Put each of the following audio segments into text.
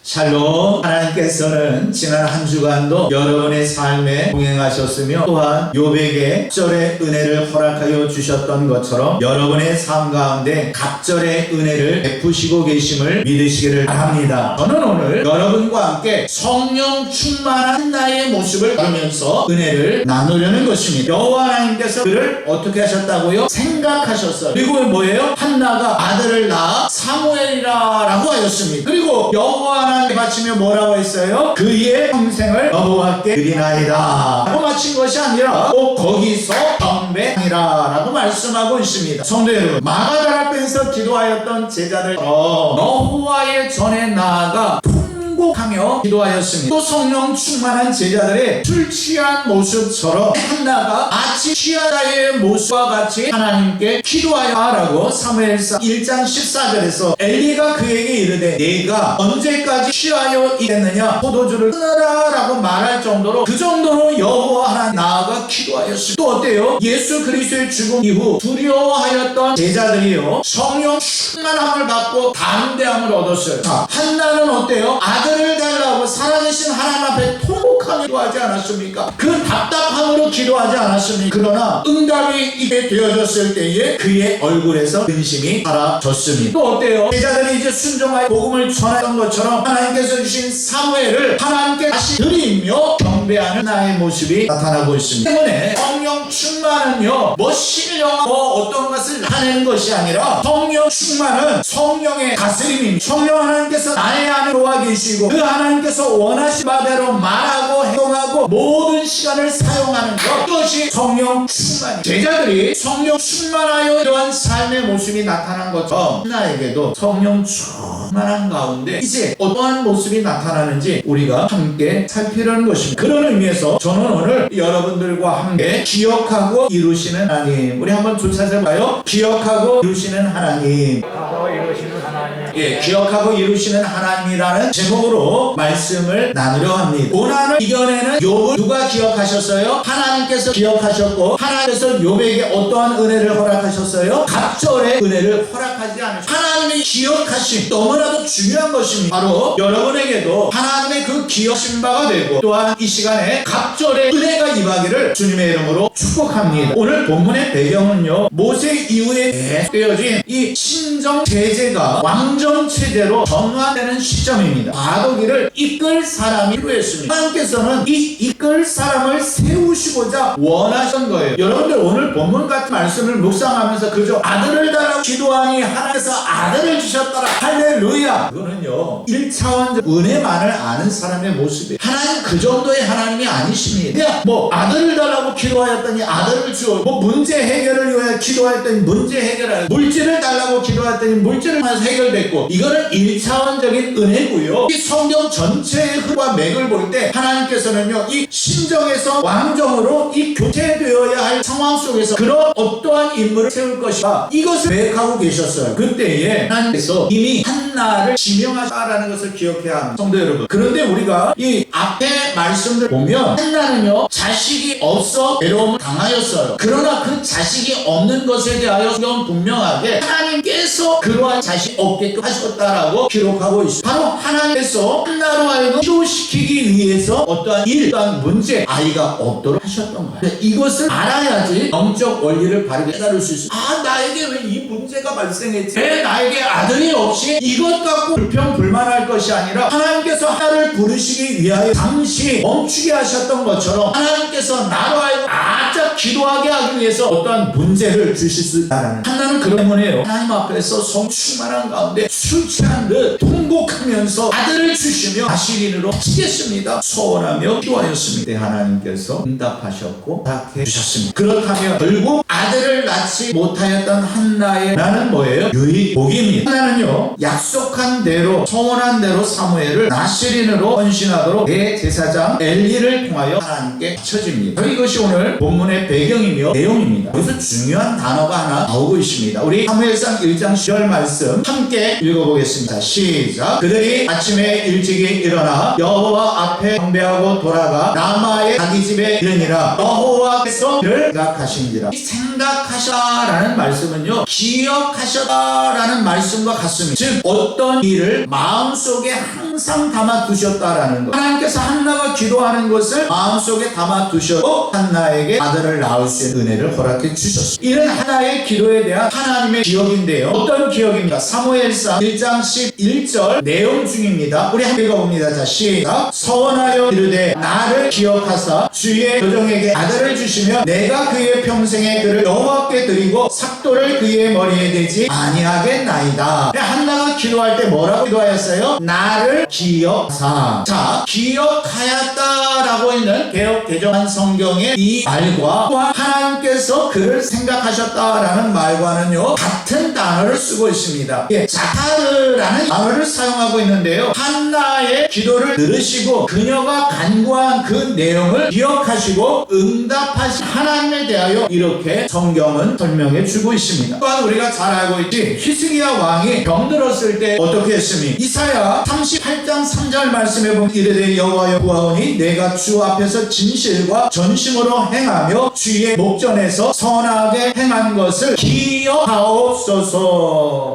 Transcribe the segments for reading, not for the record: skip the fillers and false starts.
샬롬. 하나님께서는 지난 한 주간도 여러분의 삶에 동행하셨으며 또한 욥에게 갑절의 은혜를 허락하여 주셨던 것처럼 여러분의 삶 가운데 갑절의 은혜를 베푸시고 계심을 믿으시기를 바랍니다. 저는 오늘 여러분과 함께 성령 충만한 나의 모습을 보면서 은혜를 나누려는 것입니다. 여호와 하나님께서 그를 어떻게 하셨다고요? 생각하셨어요. 그리고 뭐예요? 한나가 아들을 낳아 사무엘이라 라고 하였습니다. 그리고 여호와 하나님께 바치며 뭐라고 했어요? 그의 평생을 여호와께 드리나이다 라고 마친 것이 아니라 꼭 거기서 경배하니라 라고 말씀하고 있습니다. 성도 여러분, 마가다라 밴에서 기도하였던 제자들처럼 여호와의 전에 나아가 통곡하며 기도하였습니다. 또 성령 충만한 제자들의 술 취한 모습처럼 한나가 아침 취하다의 모습과 같이 하나님께 기도하여 하라고 사무엘상 1장 14절에서 엘리가 그에게 이르되 내가 언제까지 취하여 있겠느냐 포도주를 끊으라 라고 말할 정도로 그 정도로 여호와 하나님 나아가 기도하였습니다. 또 어때요? 예수 그리스도의 죽음 이후 두려워하였던 제자들이요 성령 충만함을 받고 담대함을 얻었어요. 자, 한나는 어때요? 아들을 달라고 살아계신 하나님 앞에 통곡하며 기도하지 않았습니까? 그 답답함으로 기도하지 않았습니까? 그러나 응답이 있게 되어졌을 때에 그의 얼굴에서 근심이 사라졌습니다. 또 어때요? 제자들이 이제 순종하여 복음을 전했던 것처럼 하나님께서 주신 사무엘을 하나님께 다시 드리며 경배하는 나의 모습이 나타나고 있습니다. 때문에 성령 충만은요 뭐 신령 뭐 어떤 것을 나타내는 것이 아니라 성령 충만은 성령의 다스림입니다. 성령 하나님께서 나의 안에 들어와 계시고 그 하나님께서 원하신 바대로 말하고 행동하고 모든 시간을 사용하는 것, 이것이 성령 충만입니다. 제자들이 성령 충만하여 이러한 삶의 모습이 나타난 것처럼 나에게도 성령 충만한 가운데 이제 어떠한 모습이 나타나는지 우리가 함께 살피려는 것입니다. 그런 의미에서 저는 오늘 여러분들과 함께 기억하고 이루시는 하나님, 우리 한번 줄 찾아볼까요? 기억하고 이루시는 하나님. 예, 기억하고 이루시는 하나님이라는 제목으로 말씀을 나누려 합니다. 고난을 이겨내는 욥을 누가 기억하셨어요? 하나님께서 기억하셨고 하나님께서 욥에게 어떠한 은혜를 허락하셨어요? 갑절의 은혜를 허락하지 않으셨어요. 하나님이 기억하심 너무나도 중요한 것입니다. 바로 여러분에게도 하나님의 그 기억하신 바가 되고 또한 이 시간에 갑절의 은혜가 임하기를 주님의 이름으로 축복합니다. 오늘 본문의 배경은요 모세 이후에 계속되어진 이 신정 제재가 왕정 체제로 전환되는 시점입니다. 바로기를 이끌 사람이 필요했습니다. 하나님께서는 이 이끌 사람을 세우시고자 원하신 거예요. 여러분들 오늘 본문 같은 말씀을 묵상하면서 그저 아들을 달라고 기도하니 하나님께서 아들을 주셨더라 할렐루야, 이거는요 1차원적 은혜만을 아는 사람의 모습이에요. 하나님 그 정도의 하나님이 아니십니다. 그냥 뭐 아들을 달라고 기도하였더니 아들을 주어, 뭐 문제 해결을 위해 기도하였더니 문제 해결하여, 물질을 달라고 기도하였더니 물질을 해서 해결됐고, 이거는 1차원적인 은혜고요. 이 성경 전체의 흐름과 맥을 볼 때 하나님께서는요 이 신정에서 왕정으로 이 교체되어야 할 상황 속에서 그런 어떠한 인물을 세울 것이다, 이것을 계획하고 계셨어요. 그때에 하나님께서 이미 한나를 지명하셨다라는 것을 기억해야 합니다. 성도 여러분, 그런데 우리가 이 앞에 말씀을 보면 한나는요 자식이 없어 괴로움을 당하였어요. 그러나 그 자식이 없는 것에 대하여 성경은 분명하게 하나님께서 그러한 자식 없게끔 하셨다라고 기록하고 있습니다. 바로 하나님께서 한나로 하여금 기도시키기 위해서 어떠한 일, 어떠한 문제, 아이가 없도록 하셨던 거예요. 이것을 알아야지 영적 원리를 바르게 깨달을 수 있어요. 아, 나에게 왜 이 문제가 발생했지? 왜 나에게 아들이 없이? 이것 갖고 불평불만할 것이 아니라 하나님께서 하나를 부르시기 위하여 잠시 멈추게 하셨던 것처럼 하나님께서 나로 하여금 아짝 기도하게 하기 위해서 어떠한 문제를 주실 수 있다는, 하나는 그런 때문에요 하나님 앞에서 성충만한 가운데 술 취한 듯 통곡하면서 아들을 주시며 아시린으로 치겠습니다 소원하며 기도하였습니다. 하나님께서 응답하셨고 허락해 주셨습니다. 그렇다면 결국 아들을 낳지 못하였던 한나의 나는 뭐예요? 유익복입니다. 하나는요 약속한 대로 소원한 대로 사무엘을 나시린으로 헌신하도록 대제사장 엘리를 통하여 하나님께 바쳐집니다. 이것이 오늘 본문의 배경이며 내용입니다. 여기서 중요한 단어가 하나 나오고 있습니다. 우리 사무엘상 1장 10절 말씀 함께 읽어보겠습니다. 시작. 그들이 아침에 일찍이 일어나 여호와 앞에 경배하고 돌아가 라마의 자기 집에 이르니라 여호와께서 그를 생각하신지라. 이 생각하셨다라는 말씀은요 기억하셨다라는 말씀과 같습니다. 즉 어떤 일을 마음속에 항상 항상 담아두셨다라는 것. 하나님께서 한나가 기도하는 것을 마음속에 담아두셨고 한나에게 아들을 낳을 수 있는 은혜를 허락해 주셨습니다. 이런 하나의 기도에 대한 하나님의 기억인데요. 어떤 기억입니까? 사무엘상 1장 11절 내용 중입니다. 우리 함께 읽어봅니다. 자, 시작. 서원하여 이르되 나를 기억하사 주의 조정에게 아들을 주시면 내가 그의 평생에 그를 여호와께 드리고 삭도를 그의 머리에 대지 아니하겠나이다. 한나가 기도할 때 뭐라고 기도하였어요? 나를 기억하사. 자, 기억하였다라고 있는 개역 개정한 성경의 이 말과 또한 하나님께서 그를 생각하셨다라는 말과는요 같은 단어를 쓰고 있습니다. 자카르라는 단어를 사용하고 있는데요, 한나의 기도를 들으시고 그녀가 간구한 그 내용을 기억하시고 응답하신 하나님에 대하여 이렇게 성경은 설명해 주고 있습니다. 또한 우리가 잘 알고 있지, 히스기야 왕이 병들었을 때 어떻게 했습니까? 이사야 38장 3절 말씀에 보면 이르되 여호와여 구하오니 내가 주 앞에서 진실과 전심으로 행하며 주의 목전에서 선하게 행한 것을 기억하옵소서.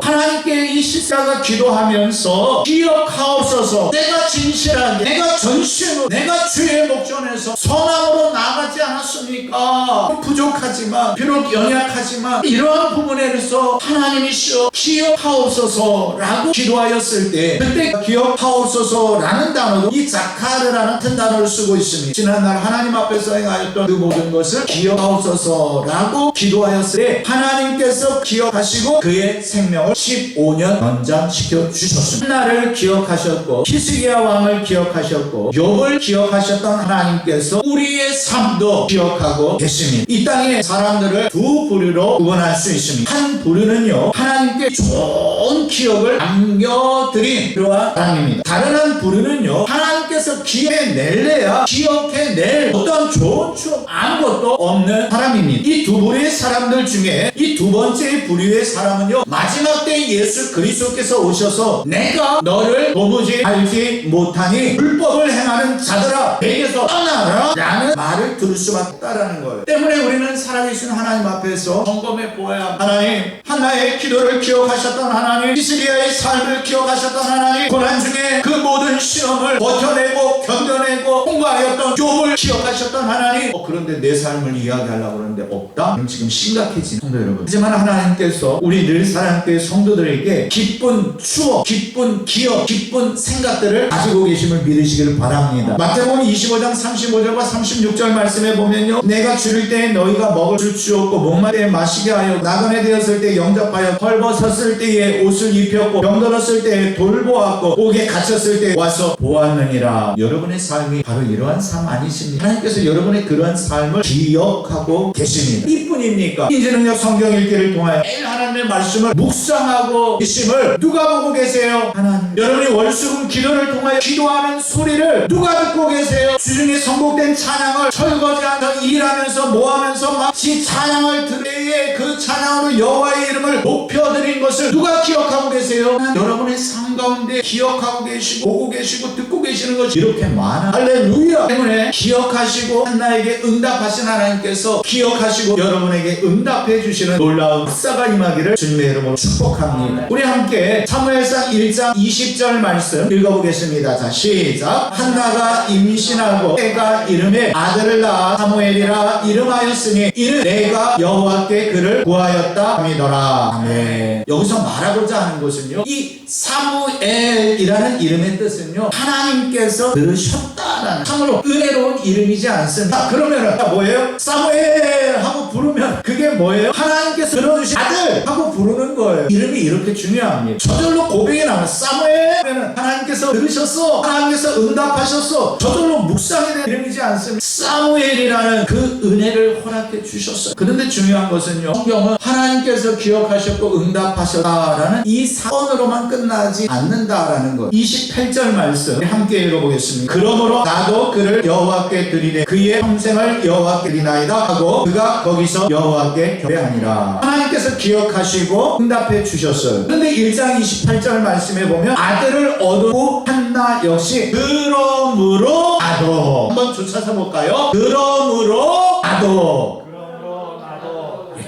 하나님께 이 시사가 기도하면서 기억하옵소서. 내가 진실하게, 내가 전심으로, 내가 주의 목전에서 선함으로 나아가지 않았습니까? 부족하지만, 비록 연약하지만 이러한 부분에 대해서 하나님이시여 기억하옵소서라고 기도하였을 때, 그때 기억하옵소서라는 단어도 이 자카르라는 같은 단어를 쓰고 있습니다. 지난날 하나님 앞에서 행하였던 그 모든 것을 기억하옵소서라고 기도하였을 때 하나님께서 기억하시고 그의 생명을 15년 연장시켜 주셨습니다. 한나를 기억하셨고 히스기야 왕을 기억하셨고 욥을 기억하셨던 하나님께서 우리의 삶도 기억하고 계십니다. 이 땅에 사람들을 두 부류로 구분할 수 있습니다. 한 부류는요, 하나님께 좋은 기억을 남겨드린 그러한 사람입니다. 다른 한 부류는요, 하나님께서 기억해낼래야 기억해낼 어떤 좋은 추억 아무것도 없는 사람입니다. 이 두 부류의 사람들 중에 이 두 번째 부류의 사람은요, 마지막 때 예수 그리스도께서 오셔서 내가 너를 도무지 알지 못하니 불법을 행하는 자들아 내게서 떠나라 라는 말을 들을 수밖에 없다라는 거예요. 때문에 우리는 살아계신 하나님 앞에서 점검해 보아야, 하나님, 한나의 기도를 기억하셨던 하나님, 히스기야의 삶을 기억하셨던 하나님, 고난 중에 그 모든 시험을 버텨내고 견뎌내고 통과하였던 욥을 기억하셨던 하나님, 그런데 내 삶을 이야기하려고 그러는데 없다? 그럼 지금 심각해진 성도 여러분. 하지만 하나님께서 우리 늘 사랑교회 성도들에게 기쁜 추억, 기쁜 기억, 기쁜 생각들을 가지고 계심을 믿으시기를 바랍니다. 마태복음 25장 35절과 36절 말씀에 보면요, 내가 줄일 때에 너희가 먹을 줄 주었고 목마를 때에 마시게 하여 나그네 되었을 때 영접하여 헐벗었을 때에 옷을 입혔고 병들었을 때에 돌보았고 옥에 갇혔을 때 와서 보았느니라. 여러분의 삶이 바로 이러한 삶 아니십니까? 하나님께서 여러분의 그러한 삶을 기억하고 계십니다. 이뿐입니까? 인지능력 성경 읽기를 통하여 매일 하나님의 말씀을 묵상하고 계심을 누가 보고 계세요? 하나님. 여러분이 월수금 기도를 통하여 기도하는 소리를 누가 듣고 계세요? 주중에 선곡된 찬양을 설거지하면서 일하면서 뭐하면서 마치 찬양을 들을 때에 그 찬양으로 여호와의 이름을 높여드린 것을 누가 기억하고 계세요? 여러분의 삶 가운데 기억하고 계시고 보고 계시고 듣고 계시는 것이 이렇게 많아. 할렐루야. 때문에 기억하시고 한나에게 응답하신 하나님께서 기억하시고 여러분에게 응답해 주시는 놀라운 역사가 임하기를 주님의 이름으로 축복합니다. 우리 함께 사무엘상 1장 20절 말씀 읽어보겠습니다. 자, 시작. 한나가 임신하고 때가 이름에 아들을 낳아 사무엘이라 이름하였으니 이는 내가 여호와께 그를 구하였다 함이더라. 아멘. 여기서 말하고자 하는 것은요, 이 사무엘이라는 이름의 뜻은요, 하나님께서 들으셨다라는 참으로 은혜로운 이름이지 않습니까? 그러면은 뭐예요? 사무엘 하고 부르면 그게 뭐예요? 하나님께서 들어주신 아들 하고 부르는 거예요. 이름이 이렇게 중요합니다. 저절로 고백이 나면 사무엘 하면은 하나님께서 들으셨어, 하나님께서 응답하셨어, 저절로 묵상이 된 이름이지 않습니까? 사무엘이라는 그 은혜를 허락해 주셨어요. 그런데 중요한 것은요, 성경은 하나님께서 기억하셨고 응답하셨다라는 이 사건으로만 끝나지 않는다라는 것. 28절 말씀 함께 읽어보겠습니다. 그러므로 나도 그를 여호와께 드리되 그의 평생을 여호와께 드리나이다 하고 그가 거기서 여호와께 경배하니라. 하나님께서 기억하시고 응답해 주셨어요. 그런데 1장 28절 말씀에 보면 아들을 얻고 한나 역시 그러므로 나도 한번 쫓아서 볼까요? 그러므로 나도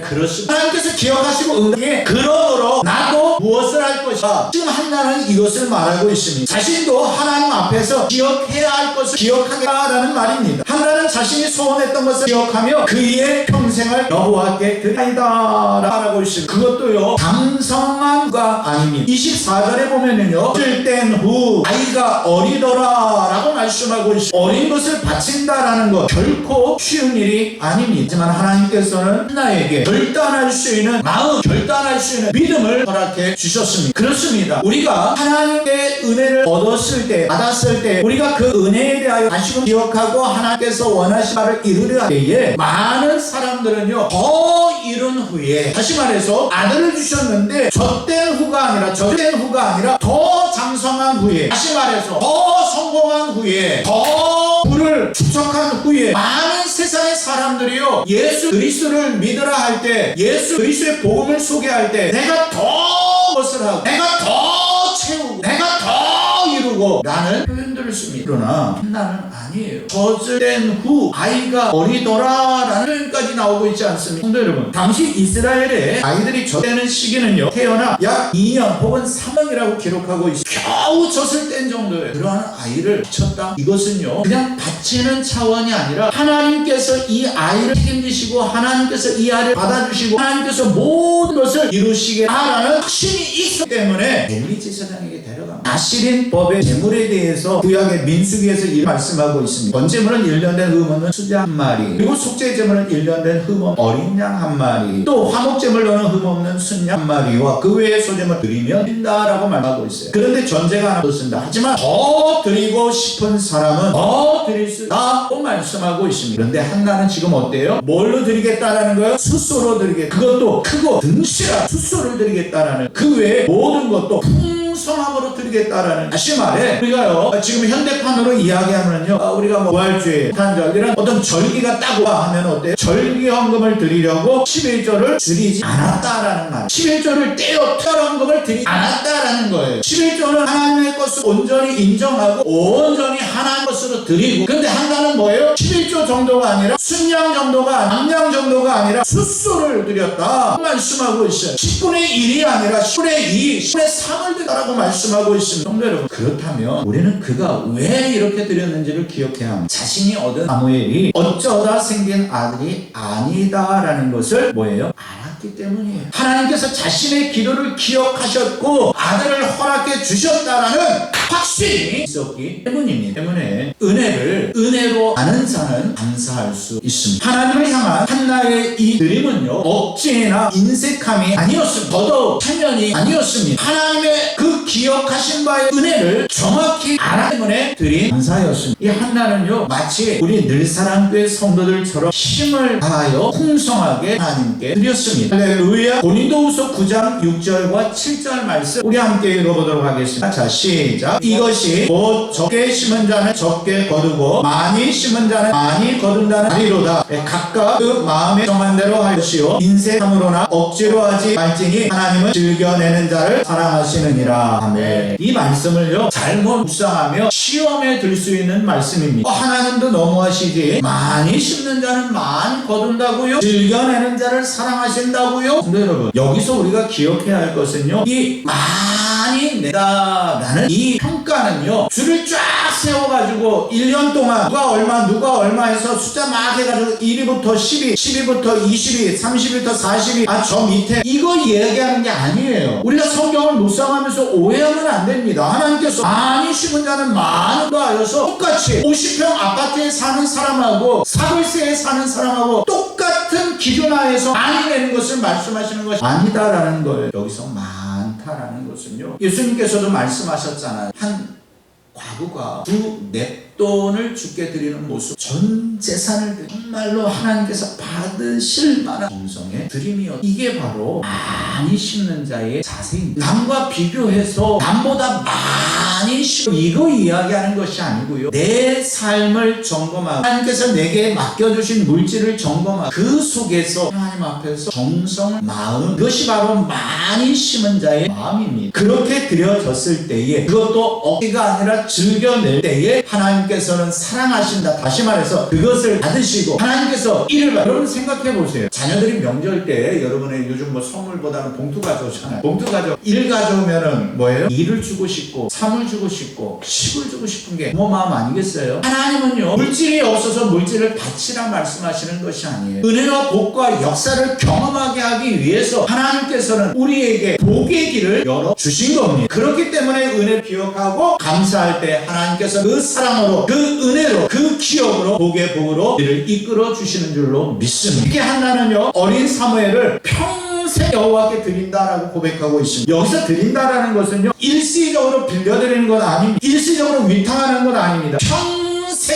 그렇습니다. 하나님께서 기억하시고 응답해 그러므로 나도 무엇을 할 것이다. 지금 한나는 이것을 말하고 있습니다. 자신도 하나님 앞에서 기억해야 할 것을 기억하겠다라는 말입니다. 한나는 자신이 소원했던 것을 기억하며 그의 평생을 여호와께 드리나이다 말하고 있습니다. 그것도요 장성한 가 아닙니다. 24절에 보면은요 뜰 후 아이가 어리더라 라고 말씀하고 있습니다. 어린 것을 바친다라는 것 결코 쉬운 일이 아닙니다. 하지만 하나님께서는 한나에게 결단할 수 있는 마음, 결단할 수 있는 믿음을 허락해 주셨습니다. 그렇습니다. 우리가 하나님의 은혜를 얻었을 때, 받았을 때 우리가 그 은혜에 대하여 다시금 기억하고 하나님께서 원하신 바를 이루려 할 때에 많은 사람들은요 더 이룬 후에, 다시 말해서 아들을 주셨는데 젖된 후가 아니라 더 장성한 후에, 다시 말해서 더 성공한 후에, 더 부를 축적한 후에 많은 세상의 사람들이요 예수 그리스도를 믿으라 할 때, 예수 그리스도의 복음을 소개할 때 내가 더 것을 하고, 내가 더 채우고, 내가 더 이루고 라는 표현들을 씁니다. 그러나 한나는 아니에요. 젖된 후 아이가 어리더라 라는 표현까지 나오고 있지 않습니까? 성도 여러분, 당시 이스라엘의 아이들이 젖되는 시기는요 태어나 약 2년 혹은 3년이라고 기록하고 있습니다. 겨우 젖을 뗀 정도예요. 그러한 아이를 바쳤다? 이것은요 그냥 바치는 차원이 아니라 하나님께서 이 아이를 책임지시고 하나님께서 이 아이를 받아주시고 하나님께서 모든 것을 이루시겠다라는 확신이 있기 때문에 엘리 제사장에게 데려갑니다. 나실인 법의 제물에 대해서 구약의 민수기에서 이 말씀하고 있습니다. 번제물은 1년 된 흠 없는 수자 한 마리, 그리고 속죄제물은 1년 된 흠 없는 어린 양 한 마리, 또 화목제물로는 흠 없는 순양 한 마리와 그 외의 소제물 드리면 된다라고 말하고 있어요. 그런데 전제가 하나 더 하지만 더 드리고 싶은 사람은 더 드릴 수 있다고 말씀하고 있습니다. 그런데 한나는 지금 어때요? 뭘로 드리겠다라는 거예요? 숫소로 드리겠다. 그것도 크고 등실한 숫소를 드리겠다라는, 그 외에 모든 것도 풍성함으로 드리겠다라는. 다시 말해 우리가요 지금 현대판으로 이야기하면요 우리가 뭐 부활주의, 탄절 이런 어떤 절기가 딱 와 하면 어때요? 절기 헌금을 드리려고 11조를 드리지 않았다라는 말, 11조를 떼어 특별헌금을 드리지 않았다라는 거예요. 11조는 하나님의 것을 온전히 인정하고 온전히 하나님의 것으로 드리고, 근데 한나는 뭐예요? 11조 정도가 아니라 순양 정도가, 암양 정도가 아니라 숫소를 드렸다 말씀하고 있어요. 10분의 1이 아니라 10분의 2, 10분의 3을 드렸다라고 말씀하고 있습니다. 성도 여러분, 그렇다면 우리는 그가 왜 이렇게 드렸는지를 기억해야 합니다. 자신이 얻은 사무엘이 어쩌다 생긴 아들이 아니다라는 것을 뭐예요? 알았기 때문이에요. 하나님께서 자신의 기도를 기억하셨고 아들을 허락해 주셨다라는 확신이 있었기 때문입니다. 때문에 은혜를 은혜로 아는 자는 감사할 수 있습니다. 하나님을 향한 한나의 이 드림은요 억지나 인색함이 아니었습니다. 더더욱 체면이 아니었습니다. 하나님의 그 기억하신 바의 은혜를 정확히 알았기 때문에 드린 감사였습니다. 이 한나는요 마치 우리 늘사랑교회 성도들처럼 힘을 다하여 풍성하게 하나님께 드렸습니다. 할렐루야. 고린도후서 9장 6절과 7절 말씀 우리 함께 읽어보도록 하겠습니다. 자, 시작. 이것이 곧 적게 심은 자는 적게 거두고 많이 심은 자는 많이 거둔다는 말이로다. 각각 그 마음에 정한 대로 할 것이요 인색함으로나 억지로 하지 말지니 하나님은 즐겨내는 자를 사랑하시느니라. 아멘. 이 말씀을요 잘못 묵상하며 시험에 들 수 있는 말씀입니다. 하나님도 너무하시지, 많이 심는 자는 많이 거둔다고요? 즐겨내는 자를 사랑하신다고요? 근데 여러분, 여기서 우리가 기억해야 할 것은요 이 많이 내다라는 이 평가는요 줄을 쫙 세워가지고 1년 동안 누가 얼마 해서 숫자 막 해가지고 1위부터 12, 12부터 22, 30부터 40이 저 밑에 이거 얘기하는 게 아니에요. 우리가 성경을 묵상하면서 오해하면 안 됩니다. 하나님께서 많이 심은 자는 많은 거 하여서 똑같이 50평 아파트에 사는 사람하고 사글세에 사는 사람하고 똑같은 기준 하에서 많이 내는 것을 말씀하시는 것이 아니다라는 거예요. 여기서 많다라는 것은요 예수님께서도 말씀하셨잖아요. 한 과부가 두 넷돈을 주께 드리는 모습, 전 재산을 정말로 하나님께서 받으실 만한 정성의 드림이요. 이게 바로 많이 심는 자의 자세입니다. 남과 비교해서 남보다 많이 심는 이거 이야기하는 것이 아니고요. 내 삶을 점검하고 하나님께서 내게 맡겨주신 물질을 점검하고 그 속에서 하나님 앞에서 정성, 마음, 그것이 바로 많이 심은 자의 마음입니다. 그렇게 드려졌을 때에 그것도 억지가 아니라 즐겨낼 때에 하나님 하나님께서는 사랑하신다. 다시 말해서 그것을 받으시고 하나님께서 이를 받. 여러분 생각해 보세요. 자녀들이 명절 때 여러분의 요즘 뭐 선물보다는 봉투 가져오잖아요. 봉투 가져. 일 가져오면은 뭐예요? 일을 주고 싶고 삼을 주고 싶고 식을 주고 싶은 게 부모 마음 아니겠어요? 하나님은요 물질이 없어서 물질을 바치라 말씀하시는 것이 아니에요. 은혜와 복과 역사를 경험하게 하기 위해서 하나님께서는 우리에게 복의 길을 열어 주신 겁니다. 그렇기 때문에 은혜를 기억하고 감사할 때 하나님께서 그 사랑으로 그 은혜로 그 기억으로 복의 복으로 우리를 이끌어 주시는 줄로 믿습니다. 이렇게 한나는요 어린 사무엘을 평생 여호와께 드린다라고 고백하고 있습니다. 여기서 드린다라는 것은요 일시적으로 빌려드리는 건 아닙니다. 일시적으로 위탁하는 건 아닙니다. 평생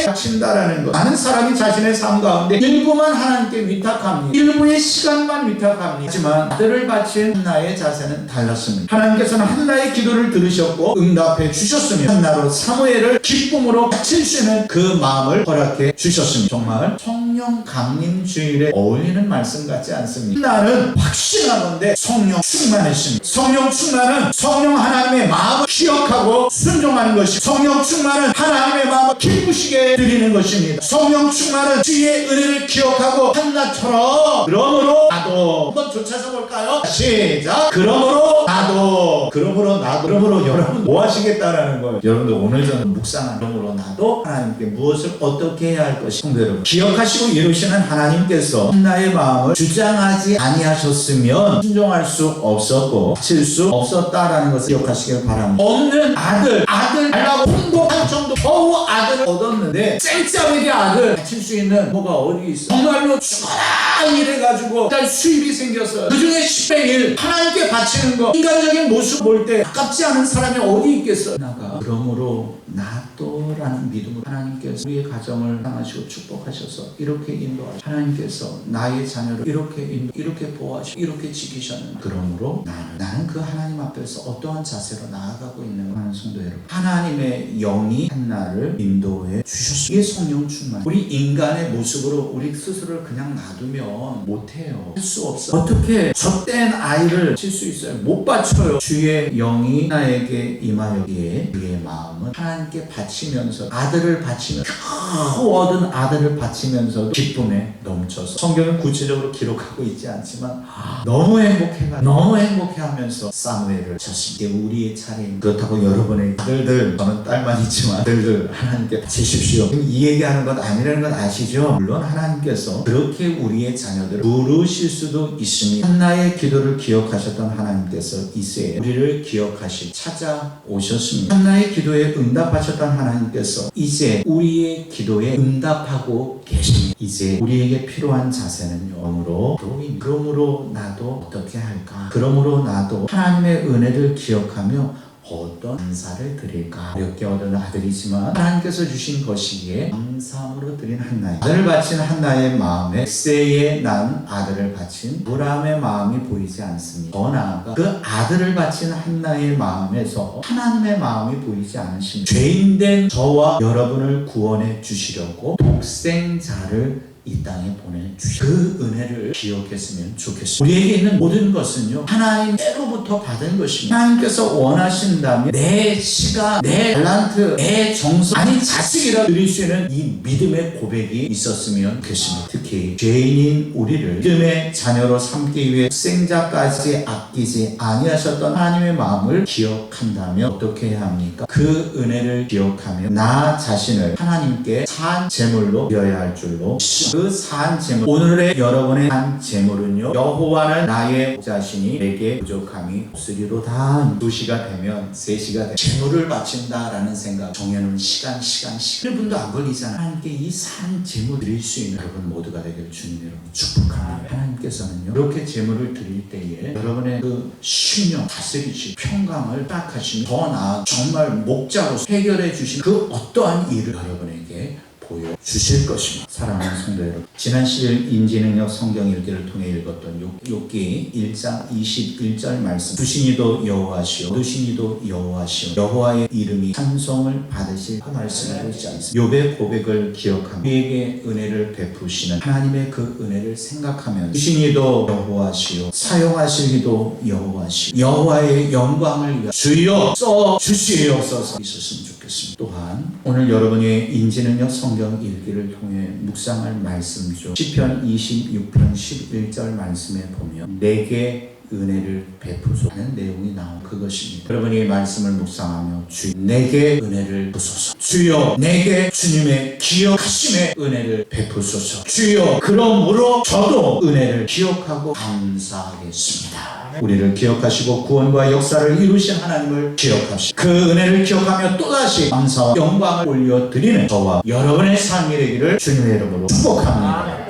바친다라는 것. 많은 사람이 자신의 삶 가운데 일부만 하나님께 위탁합니다. 일부의 시간만 위탁합니다. 하지만 아들을 바친 한나의 자세는 달랐습니다. 하나님께서는 한나의 기도를 들으셨고 응답해 주셨으며 한나로 사무엘을 기쁨으로 바칠 수 있는 그 마음을 허락해 주셨습니다. 정말 성령 강림 주일에 어울리는 말씀 같지 않습니다. 한나는 확신하건대 성령 충만했습니다. 성령 충만은 성령 하나님의 마음을 기억하고 순종하는 것입니다. 성령 충만은 하나님의 마음을 기쁘시게 드리는 것입니다. 성령 충만은 주의 은혜를 기억하고 한나처럼 그러므로 나도 한번 쫓아서 볼까요? 시작. 그러므로 나도 여러분 뭐 하시겠다라는 거예요. 여러분들 오늘 저는 묵상한 그러므로 나도 하나님께 무엇을 어떻게 해야 할 것이 성도 여러분 기억하시고 이루시는 하나님께서 한나의 마음을 주장하지 아니하셨으면 순종할 수 없었고 칠 수 없었다라는 것을 기억하시길 바랍니다. 없는 아들 달라고 홍보할 정도 겨우 아들을 얻었는데 쨍짜하게 아들 바칠 수 있는 뭐가 어디 있어. 정말로 죽어라 이래가지고 일단 수입이 생겼어요. 그 중에 10의 1 하나님께 바치는 거 인간적인 모습 볼 때 아깝지 않은 사람이 어디 있겠어. 나가 그러므로 나도라는 믿음으로 하나님께서 우리의 가정을 사랑하시고 축복하셔서 이렇게 인도하시고 하나님께서 나의 자녀를 이렇게 보호하시고 이렇게 지키셨는 그러므로 나는 그 하나님 앞에서 어떠한 자세로 나아가고 있는 하는 성도 여러분 하나님의 영이 한나를 인도해 주셨습니다. 이게 성령 충만. 우리 인간의 모습으로 우리 스스로를 그냥 놔두면 못해요. 할 수 없어. 어떻게 젖된 아이를 칠 수 있어요? 못 바쳐요. 주의 영이 나에게 임하였기에 그의 마음은 하나님께 바치면서 아들을 바치면서 겨우 얻은 아들을 바치면서도 기쁨에 넘쳐서 성경은 구체적으로 기록하고 있지 않지만 너무 행복해하면서 사무엘을 쳤습니다. 이게 우리의 차례입니다. 그렇다고 여러분의 아들들 저는 딸만 있지만 아들들 하나님께 바치십시오. 이 얘기하는 것 아니라는 건 아시죠? 물론 하나님께서 그렇게 우리의 자녀들을 부르실 수도 있습니다. 한나의 기도를 기억하셨던 하나님께서 이제 우리를 기억하시 찾아오셨습니다. 한나의 기도에 응답하셨던 하나님께서 이제 우리의 기도에 응답하고 계십니다. 이제 우리에게 필요한 자세는요. 그러므로 나도 어떻게 할까? 그러므로 나도 하나님의 은혜를 기억하며 어떤 감사를 드릴까? 어렵게 얻은 아들이지만 하나님께서 주신 것이기에 감사함으로 드린 한나의 아들을 바친 한나의 마음에 엑세에 난 아들을 바친 아브라함의 마음이 보이지 않습니다. 더 나아가 그 아들을 바친 한나의 마음에서 하나님의 마음이 보이지 않으십니다. 죄인된 저와 여러분을 구원해 주시려고 독생자를 이 땅에 보내주셨습니다. 그 은혜를 기억했으면 좋겠습니다. 우리에게 있는 모든 것은요 하나님께로부터 받은 것입니다. 하나님께서 원하신다면 내 시간, 내 탤런트, 내 정성 아니 자식이라 드릴 수 있는 이 믿음의 고백이 있었으면 좋겠습니다. 특히 죄인인 우리를 믿음의 자녀로 삼기 위해 독생자까지 아끼지 아니하셨던 하나님의 마음을 기억한다면 어떻게 해야 합니까? 그 은혜를 기억하며 나 자신을 하나님께 산 제물로 드려야 할 줄로 그 산 제물 오늘의 여러분의 산 제물은요 여호와는 나의 자신이 내게 부족함이 없으리로다. 2시가 되면 3시가 되면 제물을 바친다라는 생각 정해놓은 시간 1분도 안 걸리잖아. 하나님께 이 산 제물 드릴 수 있는 여러분 모두가 되길 주님 여러분 축복합니다. 하나님께서는요 이렇게 제물을 드릴 때에 여러분의 그 신령 다스리시 평강을 닦아시며 더 나아 정말 목자로 해결해 주신 그 어떠한 일을 여러분에게 보여주실 것입니다. 사랑하는 성도 여러분 지난 10일 인지능력 성경 읽기를 통해 읽었던 욥기 1장 21절 말씀 두신이도 여호와시오 두신이도 여호와시오 여호와의 이름이 찬송을 받으실 그 말씀을 읽지 않습니다. 욥의 고백을 기억하며 우리에게 은혜를 베푸시는 하나님의 그 은혜를 생각하면 두신이도 여호와시오 사용하시기도 여호와시오 여호와의 영광을 위하여 주여 써 주시옵소서 있었으면 좋겠습니다. 좋겠습니다. 또한 오늘 여러분의 인지는요 성경 읽기를 통해 묵상할 말씀 중 시편 26편 11절 말씀에 보면 내게 은혜를 베푸소 하는 내용이 나온 그것입니다. 여러분이 말씀을 묵상하며 주여 내게 은혜를 부소서, 주여 내게 주님의 기억하심의 은혜를 베푸소서, 주여 그러므로 저도 은혜를 기억하고 감사하겠습니다. 우리를 기억하시고 구원과 역사를 이루신 하나님을 기억합시다. 그 은혜를 기억하며 또다시 감사와 영광을 올려드리는 저와 여러분의 삶이 되기를 주님의 이름으로 축복합니다.